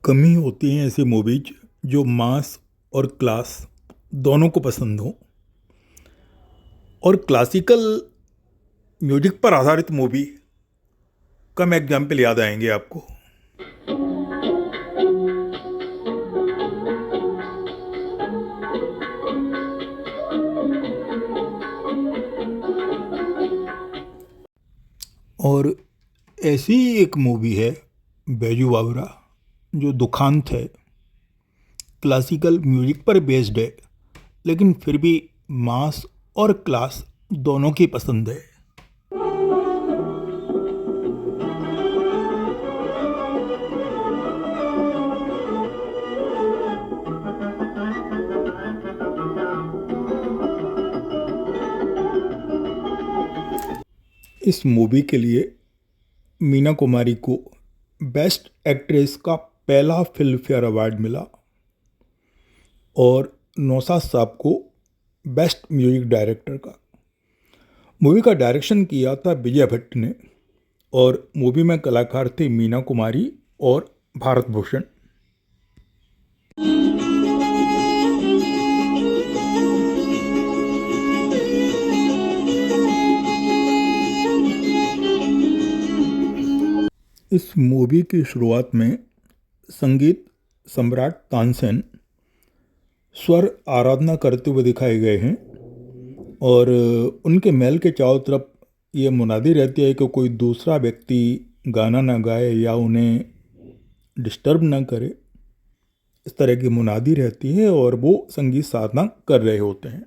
कम ही होती हैं ऐसी मूवीज जो मास और क्लास दोनों को पसंद हो। और क्लासिकल म्यूजिक पर आधारित मूवी कम एग्जाम्पल याद आएंगे आपको। और ऐसी ही एक मूवी है बैजू बावरा, जो दुखांत है। क्लासिकल म्यूजिक पर बेस्ड है, लेकिन फिर भी मास और क्लास दोनों की पसंद है। इस मूवी के लिए मीना कुमारी को बेस्ट एक्ट्रेस का पहला फिल्म फेयर अवार्ड मिला और नौशाद साहब को बेस्ट म्यूजिक डायरेक्टर का। मूवी का डायरेक्शन किया था विजय भट्ट ने और मूवी में कलाकार थे मीना कुमारी और भारत भूषण। इस मूवी की शुरुआत में संगीत सम्राट तानसेन स्वर आराधना करते हुए दिखाए गए हैं और उनके महल के चारों तरफ ये मुनादी रहती है कि कोई दूसरा व्यक्ति गाना ना गाए या उन्हें डिस्टर्ब ना करे। इस तरह की मुनादी रहती है और वो संगीत साधना कर रहे होते हैं।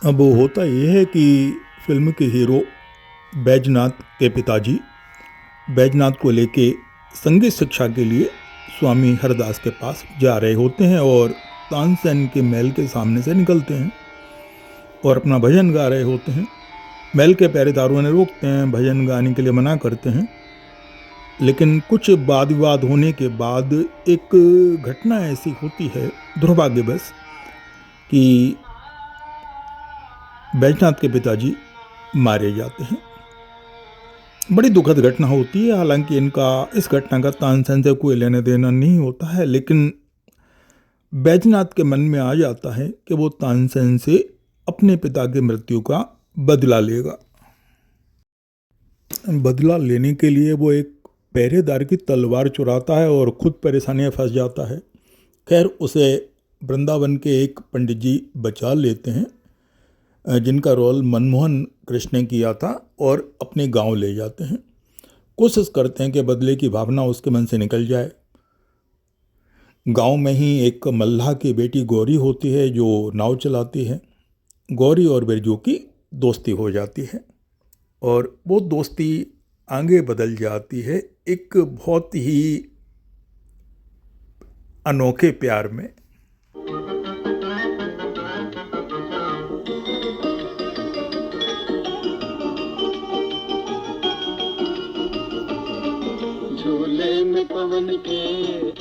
अब होता यह है कि फिल्म के हीरो बैजनाथ के पिताजी बैजनाथ को लेके संगीत शिक्षा के लिए स्वामी हरदास के पास जा रहे होते हैं और तानसेन के महल के सामने से निकलते हैं और अपना भजन गा रहे होते हैं। महल के पहरेदारों ने रोकते हैं, भजन गाने के लिए मना करते हैं, लेकिन कुछ वाद विवाद होने के बाद एक घटना ऐसी होती है दुर्भाग्यवश कि बैजनाथ के पिताजी मारे जाते हैं। बड़ी दुखद घटना होती है। हालांकि इनका इस घटना का तानसेन से कोई लेना देना नहीं होता है, लेकिन बैजनाथ के मन में आ जाता है कि वो तानसेन से अपने पिता की मृत्यु का बदला लेगा। बदला लेने के लिए वो एक पहरेदार की तलवार चुराता है और खुद परेशानी में फंस जाता है। खैर, उसे वृंदावन के एक पंडित जी बचा लेते हैं, जिनका रोल मनमोहन कृष्ण ने किया था, और अपने गांव ले जाते हैं। कोशिश करते हैं कि बदले की भावना उसके मन से निकल जाए। गांव में ही एक मल्लाह की बेटी गौरी होती है जो नाव चलाती है। गौरी और बिरजू की दोस्ती हो जाती है और वो दोस्ती आगे बदल जाती है एक बहुत ही अनोखे प्यार में। झूले में पवन के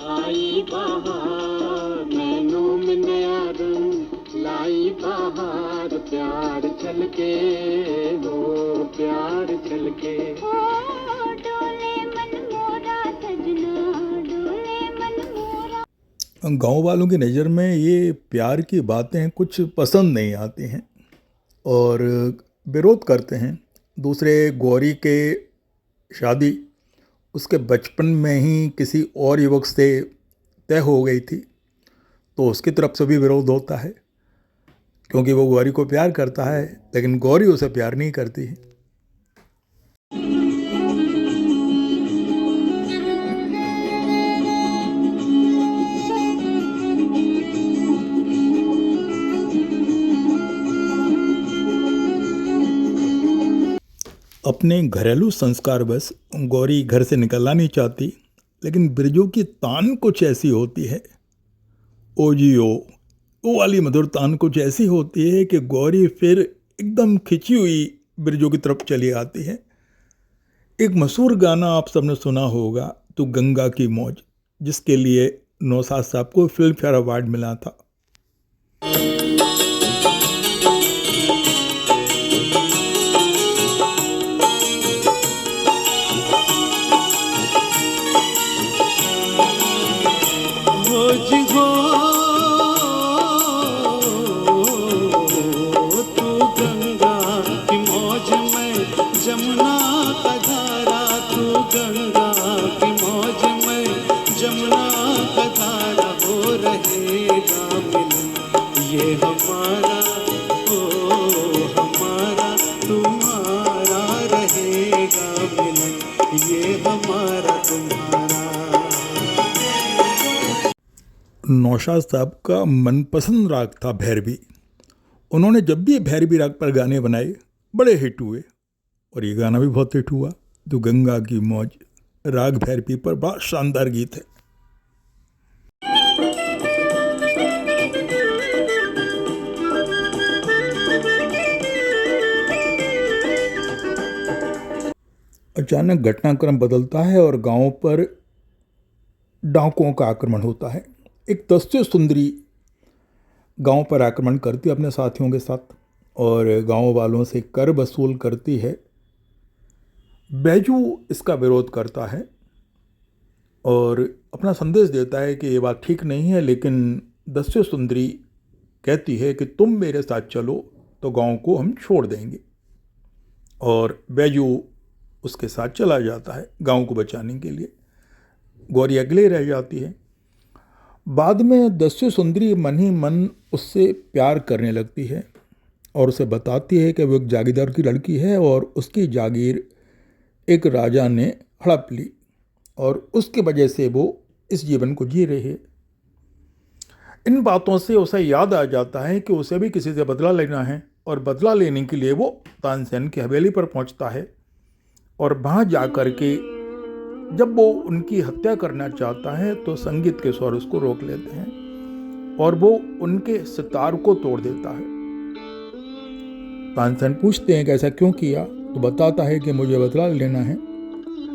आई बहार, नैनों में नया रंग लाई बहार, प्यार छलके हो प्यार छलके। डोले मन मोरा सजना, डोले मन मोरा। गाँव वालों की नज़र में ये प्यार की बातें कुछ पसंद नहीं आती हैं और विरोध करते हैं। दूसरे, गौरी के शादी उसके बचपन में ही किसी और युवक से तय हो गई थी, तो उसकी तरफ से भी विरोध होता है क्योंकि वो गौरी को प्यार करता है, लेकिन गौरी उसे प्यार नहीं करती है। अपने घरेलू संस्कार बस गौरी घर से निकलना नहीं चाहती, लेकिन बिरजू की तान कुछ ऐसी होती है ओ जी ओ, वो वाली मधुर तान कुछ ऐसी होती है कि गौरी फिर एकदम खिंची हुई बिरजू की तरफ चली आती है। एक मशहूर गाना आप सबने सुना होगा, तू गंगा की मौज, जिसके लिए नौशाद साहब को फिल्म फेयर अवार्ड मिला था। मौज हो तू गंगा की मौज में जमुना का धारा, तू गंगा की मौज में जमुना का धारा, हो रहेगा मिलन ये हमारा, ओ हमारा तुम्हारा रहेगा मिलन ये हमारा तुम्हारा। नौशाद साहब का मनपसंद राग था भैरवी। उन्होंने जब भी भैरवी राग पर गाने बनाए बड़े हिट हुए, और ये गाना भी बहुत हिट हुआ। तो गंगा की मौज राग भैरवी पर बड़ा शानदार गीत है। अचानक घटनाक्रम बदलता है और गांव पर डाकुओं का आक्रमण होता है। एक दस्यु सुंदरी गांव पर आक्रमण करती है अपने साथियों के साथ और गांव वालों से कर वसूल करती है। बैजू इसका विरोध करता है और अपना संदेश देता है कि ये बात ठीक नहीं है, लेकिन दस्यु सुंदरी कहती है कि तुम मेरे साथ चलो तो गांव को हम छोड़ देंगे, और बैजू उसके साथ चला जाता है गांव को बचाने के लिए। गौरी अकेले रह जाती है। बाद में दस्यु सुंदरी मन ही मन उससे प्यार करने लगती है और उसे बताती है कि वो एक जागीरदार की लड़की है और उसकी जागीर एक राजा ने हड़प ली और उसकी वजह से वो इस जीवन को जी रही है। इन बातों से उसे याद आ जाता है कि उसे भी किसी से बदला लेना है, और बदला लेने के लिए वो तानसेन की हवेली पर पहुंचता है और वहाँ जा कर के जब वो उनकी हत्या करना चाहता है तो संगीत के स्वर उसको रोक लेते हैं और वो उनके सितार को तोड़ देता है। तानसेन पूछते हैं कि ऐसा क्यों किया, तो बताता है कि मुझे बदला लेना है।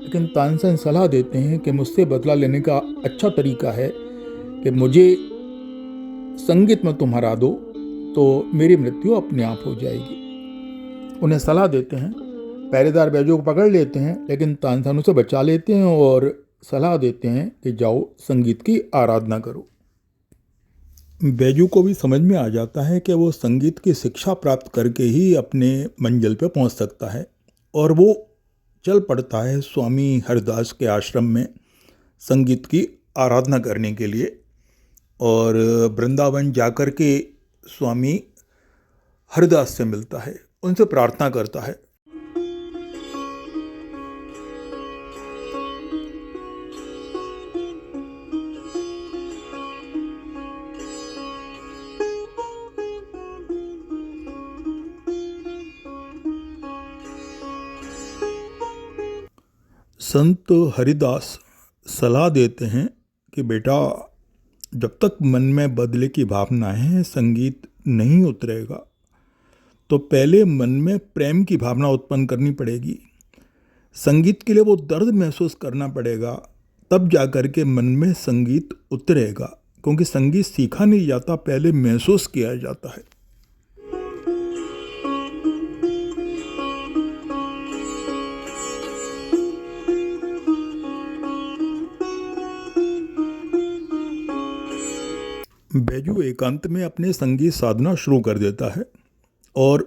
लेकिन तानसेन सलाह देते हैं कि मुझसे बदला लेने का अच्छा तरीका है कि मुझे संगीत में तुम हरा दो तो मेरी मृत्यु अपने आप हो जाएगी। उन्हें सलाह देते हैं। पहरेदार बैजू को पकड़ लेते हैं, लेकिन तानसेन उसे बचा लेते हैं और सलाह देते हैं कि जाओ संगीत की आराधना करो। बैजू को भी समझ में आ जाता है कि वो संगीत की शिक्षा प्राप्त करके ही अपने मंजिल पर पहुंच सकता है, और वो चल पड़ता है स्वामी हरिदास के आश्रम में संगीत की आराधना करने के लिए, और वृंदावन जाकर के स्वामी हरिदास से मिलता है, उनसे प्रार्थना करता है। संत हरिदास सलाह देते हैं कि बेटा, जब तक मन में बदले की भावना है संगीत नहीं उतरेगा, तो पहले मन में प्रेम की भावना उत्पन्न करनी पड़ेगी। संगीत के लिए वो दर्द महसूस करना पड़ेगा, तब जा कर के मन में संगीत उतरेगा, क्योंकि संगीत सीखा नहीं जाता, पहले महसूस किया जाता है। बैजू एकांत में अपने संगीत साधना शुरू कर देता है और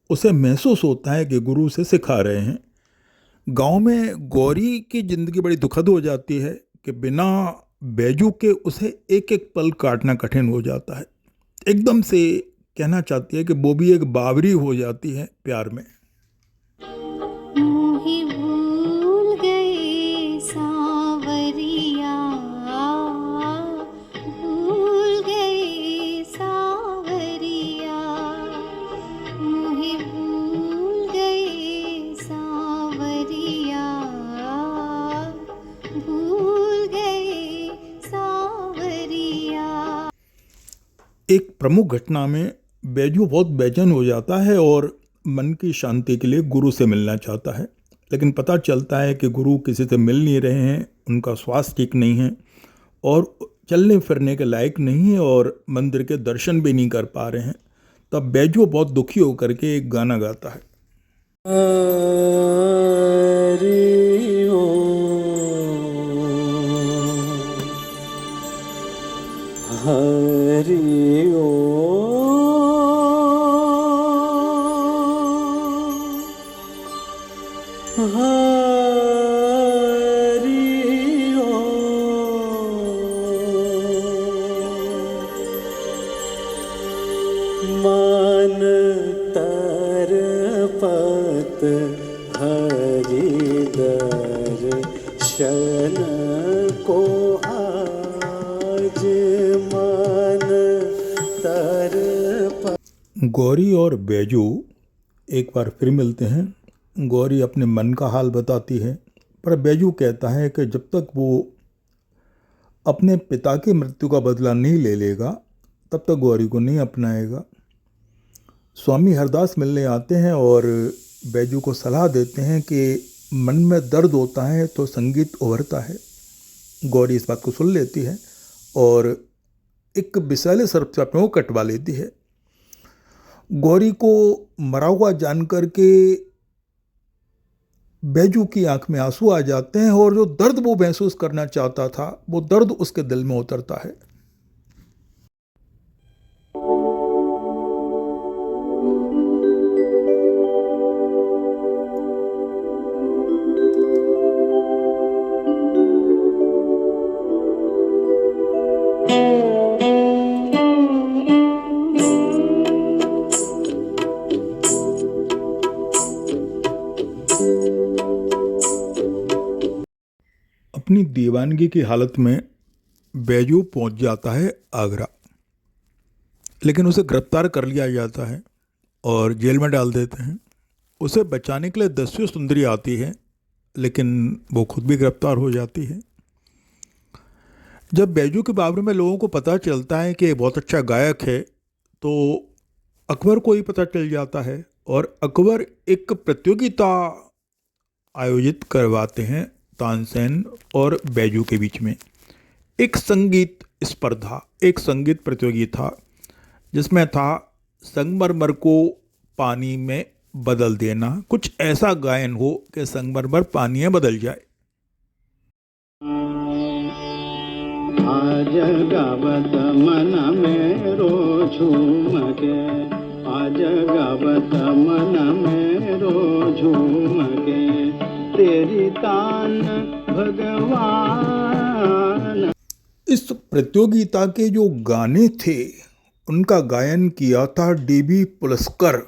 उसे महसूस होता है कि गुरु उसे सिखा रहे हैं। गांव में गौरी की ज़िंदगी बड़ी दुखद हो जाती है कि बिना बैजू के उसे एक एक पल काटना कठिन हो जाता है। एकदम से कहना चाहती है कि वो भी एक बावरी हो जाती है प्यार में। मोहि भूल गए सांवरिया, भूल गए सांवरिया, मोहि भूल गए सांवरिया, भूल गए सांवरिया। एक प्रमुख घटना में बैजू बहुत बेचैन हो जाता है और मन की शांति के लिए गुरु से मिलना चाहता है, लेकिन पता चलता है कि गुरु किसी से मिल नहीं रहे हैं, उनका स्वास्थ्य ठीक नहीं है और चलने फिरने के लायक नहीं है और मंदिर के दर्शन भी नहीं कर पा रहे हैं। तब बैजू बहुत दुखी होकर के एक गाना गाता है। हरि ओम, हरि ओम, हरि ओम। मान तरपत हरि दर्शन को आज मान तरपत। गौरी और बैजू एक बार फिर मिलते हैं। गौरी अपने मन का हाल बताती है, पर बैजू कहता है कि जब तक वो अपने पिता की मृत्यु का बदला नहीं ले लेगा तब तक गौरी को नहीं अपनाएगा। स्वामी हरदास मिलने आते हैं और बैजू को सलाह देते हैं कि मन में दर्द होता है तो संगीत उभरता है। गौरी इस बात को सुन लेती है और एक विषैले सर्प से अपने को कटवा लेती है। गौरी को मरा हुआ जान करके बैजू की आंख में आंसू आ जाते हैं और जो दर्द वो महसूस करना चाहता था वो दर्द उसके दिल में उतरता है। अपनी दीवानगी की हालत में बैजू पहुंच जाता है आगरा, लेकिन उसे गिरफ्तार कर लिया जाता है और जेल में डाल देते हैं। उसे बचाने के लिए 10वीं सुंदरी आती है, लेकिन वो खुद भी गिरफ्तार हो जाती है। जब बैजू के बारे में लोगों को पता चलता है कि बहुत अच्छा गायक है तो अकबर को ही पता चल जाता है और अकबर एक प्रतियोगिता आयोजित करवाते हैं तानसेन और बैजू के बीच में। एक संगीत स्पर्धा, एक संगीत प्रतियोगिता जिसमें था संगमरमर को पानी में बदल देना। कुछ ऐसा गायन हो कि संगमरमर पानी में बदल जाए। आज गावत मन मेरो झूम के, आज गावत मन मेरो झूम के, तेरी तान भगवान। इस प्रतियोगिता के जो गाने थे उनका गायन किया था डीबी पुलस्कर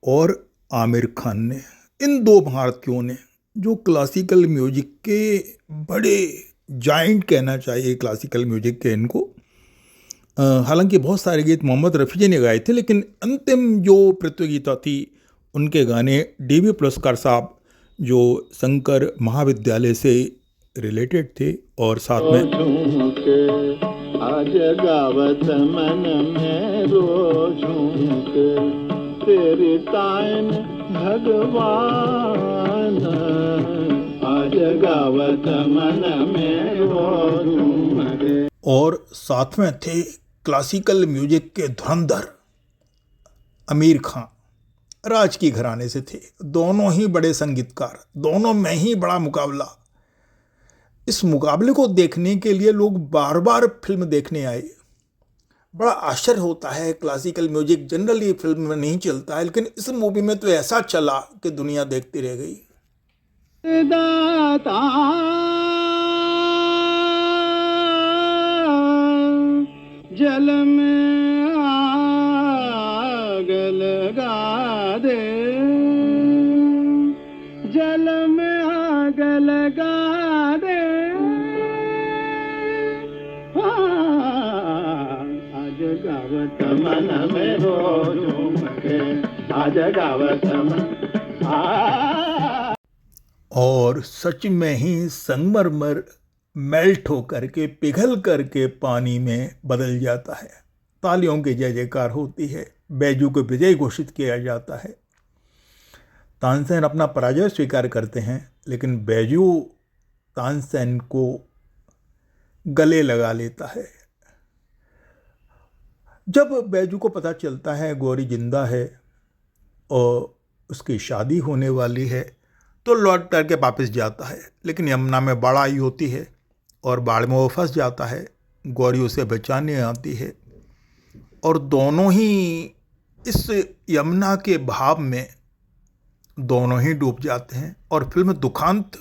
और आमिर खान ने। इन दो भारतीयों ने, जो क्लासिकल म्यूजिक के बड़े जाइंट कहना चाहिए क्लासिकल म्यूजिक के इनको। हालांकि बहुत सारे गीत मोहम्मद रफ़ी जी ने गाए थे, लेकिन अंतिम जो प्रतियोगिता थी उनके गाने डीबी पुलस्कर साहब जो शंकर महाविद्यालय से रिलेटेड थे और साथ में आज गावत मन मेरो झूम के, तेरी तान भगवान। आज गावत मन मेरो झूम के। और साथ में थे क्लासिकल म्यूजिक के धुरंधर आमिर खान, राज की घराने से थे। दोनों ही बड़े संगीतकार, दोनों में ही बड़ा मुकाबला। इस मुकाबले को देखने के लिए लोग बार बार फिल्म देखने आए। बड़ा आश्चर्य होता है, क्लासिकल म्यूजिक जनरली फिल्म में नहीं चलता है, लेकिन इस मूवी में तो ऐसा चला कि दुनिया देखती रह गई। दाता जल में आग लगा दे, जल में आग लगा दे। आज गावत मन मेरो झूम के, आज गावत मन। और सच में ही संगमरमर मेल्ट होकर के, पिघल करके पानी में बदल जाता है। तालियों की जय जयकार होती है। बैजू को विजयी घोषित किया जाता है। तानसेन अपना पराजय स्वीकार करते हैं, लेकिन बैजू तानसेन को गले लगा लेता है। जब बैजू को पता चलता है गौरी जिंदा है और उसकी शादी होने वाली है, तो लौट करके वापस जाता है, लेकिन यमुना में बाढ़ आई होती है और बाढ़ में वो फंस जाता है। गौरी उसे बचाने आती है और दोनों ही इस यमुना के भाव में दोनों ही डूब जाते हैं और फिल्म दुखांत